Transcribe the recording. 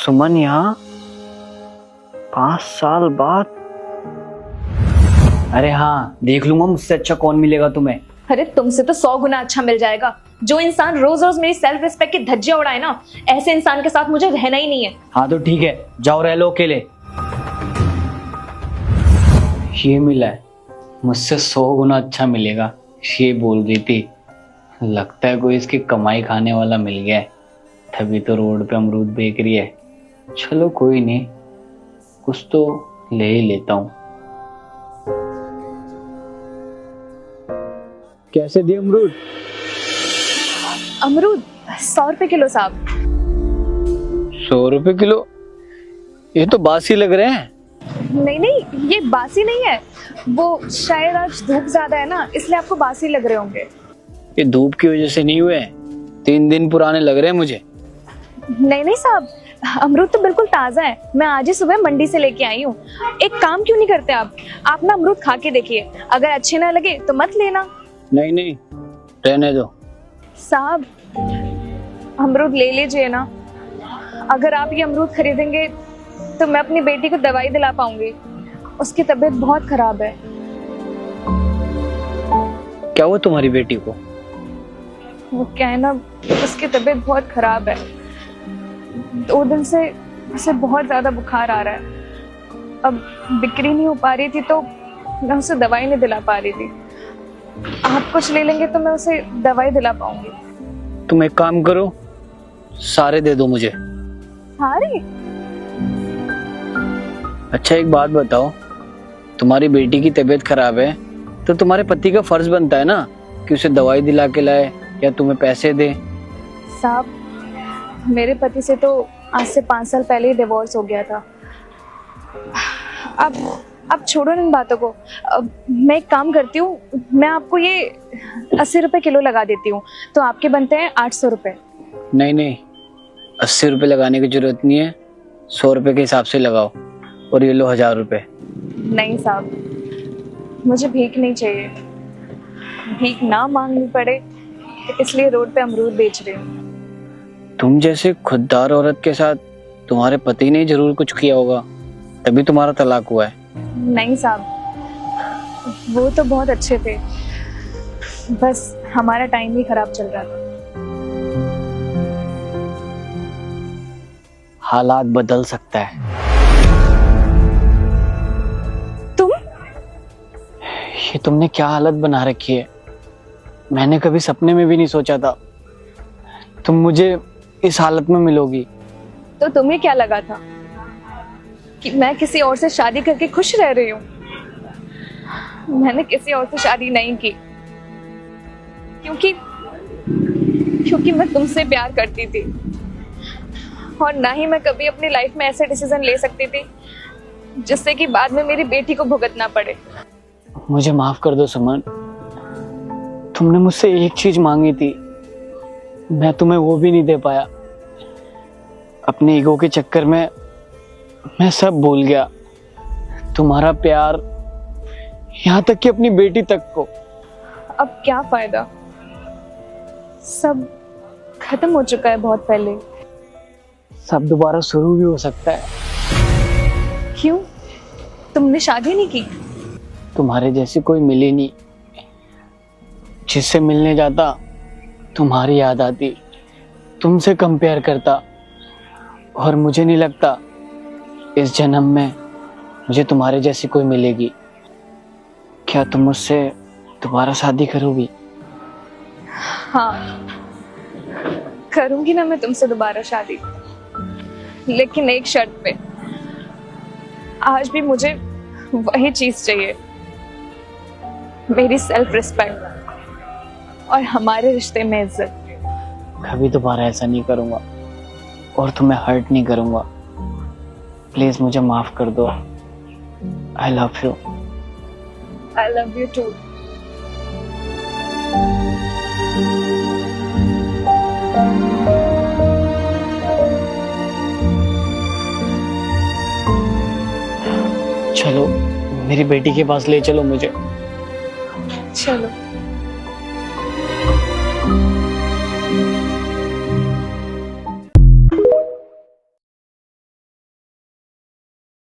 सुमन यहाँ 5 साल बाद? अरे हाँ, देख लूंगा मुझसे अच्छा कौन मिलेगा तुम्हें। अरे तुमसे तो 100 गुना अच्छा मिल जाएगा। जो इंसान रोज रोज मेरी सेल्फ रिस्पेक्ट की धज्जियां उड़ाए ना, ऐसे इंसान के साथ मुझे रहना ही नहीं है। हाँ तो ठीक है, जाओ रह लो अकेले। ये मिला है, मुझसे 100 गुना अच्छा मिलेगा, ये बोल रही थी। लगता है कोई इसकी कमाई खाने वाला मिल गया है, तभी तो रोड पे अमरूद बेच रही है। चलो कोई नहीं, कुछ तो ले ही लेता हूँ। कैसे दिए अमरूद? अमरूद 100 रुपए किलो साहब। 100 रुपए किलो? ये तो बासी लग रहे हैं। नहीं नहीं, ये बासी नहीं है, वो शायद आज धूप ज्यादा है ना, इसलिए आपको बासी लग रहे होंगे। ये धूप की वजह से नहीं हुए, 3 दिन पुराने लग रहे हैं मुझे। नहीं नहीं साहब, अमरूद तो बिल्कुल ताजा है, मैं आज ही सुबह मंडी से लेके आई हूँ। एक काम क्यों नहीं करते आप ना अमरूद खा के देखिए, अगर अच्छे ना लगे तो मत लेना। नहीं नहीं, रहने दो। साहब अमरूद ले लीजिए ना, अगर आप ये अमरूद खरीदेंगे तो मैं अपनी बेटी को दवाई दिला पाऊंगी, उसकी तबीयत बहुत खराब है। क्या हुआ तुम्हारी बेटी को? वो क्या है ना, उसकी तबीयत बहुत खराब है, 2 दिन से उसे बहुत ज्यादा बुखार आ रहा है। अब बिक्री नहीं हो पा रही थी तो मैं उसे दवाई नहीं दिला पा रही थी। आप कुछ ले लेंगे तो मैं उसे दवाई दिला पाऊंगी। तुम एक काम करो, सारे दे दो मुझे। सारे? अच्छा एक बात बताओ, तुम्हारी बेटी की तबीयत खराब है तो तुम्हारे पति का फर्ज बनता है ना कि उसे दवाई दिला के लाए या तुम्हें पैसे दे। साहब मेरे पति से तो आज से 5 साल पहले ही डिवोर्स हो गया था। अब छोड़ो इन बातों को। अब मैं एक काम करती हूँ, मैं आपको ये 80 रुपए किलो लगा देती हूँ, तो आपके बनते हैं 800 रुपए। नहीं नहीं, 80 रुपए लगाने की जरूरत नहीं है, 100 रुपए के हिसाब से लगाओ और ये लो 1000 रुपए। नहीं साहब, मुझे भीख नहीं चाहिए, भीख ना मांगनी पड़े इसलिए रोड पे अमरूद बेच रही हूँ। तुम जैसे खुददार औरत के साथ तुम्हारे पति ने जरूर कुछ किया होगा, तभी तुम्हारा तलाक हुआ है। नहीं साहब, वो तो बहुत अच्छे थे, बस हमारा टाइम ही खराब चल रहा था। हालात बदल सकता है। तुम? ये तुमने क्या हालत बना रखी है, मैंने कभी सपने में भी नहीं सोचा था तुम मुझे इस हालत में मिलोगी। तो तुम्हें क्या लगा था कि मैं किसी और से शादी करके खुश रह रही हूँ? मैंने किसी और से शादी नहीं की क्योंकि मैं तुमसे प्यार करती थी, और ना ही मैं कभी अपनी लाइफ में ऐसे डिसीजन ले सकती थी जिससे कि बाद में मेरी बेटी को भुगतना पड़े। मुझे माफ कर दो सुमन, तुमने मुझसे एक चीज मांगी थी, मैं तुम्हें वो भी नहीं दे पाया। अपने ईगो के चक्कर में मैं सब भूल गया, तुम्हारा प्यार, यहाँ तक कि अपनी बेटी तक को। अब क्या फायदा, सब खत्म हो चुका है बहुत पहले। सब दोबारा शुरू भी हो सकता है। क्यों, तुमने शादी नहीं की? तुम्हारे जैसी कोई मिली नहीं, जिससे मिलने जाता तुम्हारी याद आती, तुमसे कंपेयर करता, और मुझे नहीं लगता इस जन्म में मुझे तुम्हारे जैसी कोई मिलेगी। क्या तुम मुझसे दोबारा शादी करोगी? हाँ करूंगी ना मैं तुमसे दोबारा शादी, लेकिन एक शर्त पे। आज भी मुझे वही चीज चाहिए, मेरी सेल्फ रिस्पेक्ट और हमारे रिश्ते में इज्जत। कभी दोबारा ऐसा नहीं करूंगा और तुम्हें हर्ट नहीं करूंगा। प्लीज मुझे माफ कर दो। I love you. I love you too. चलो मेरी बेटी के पास ले चलो मुझे। चलो।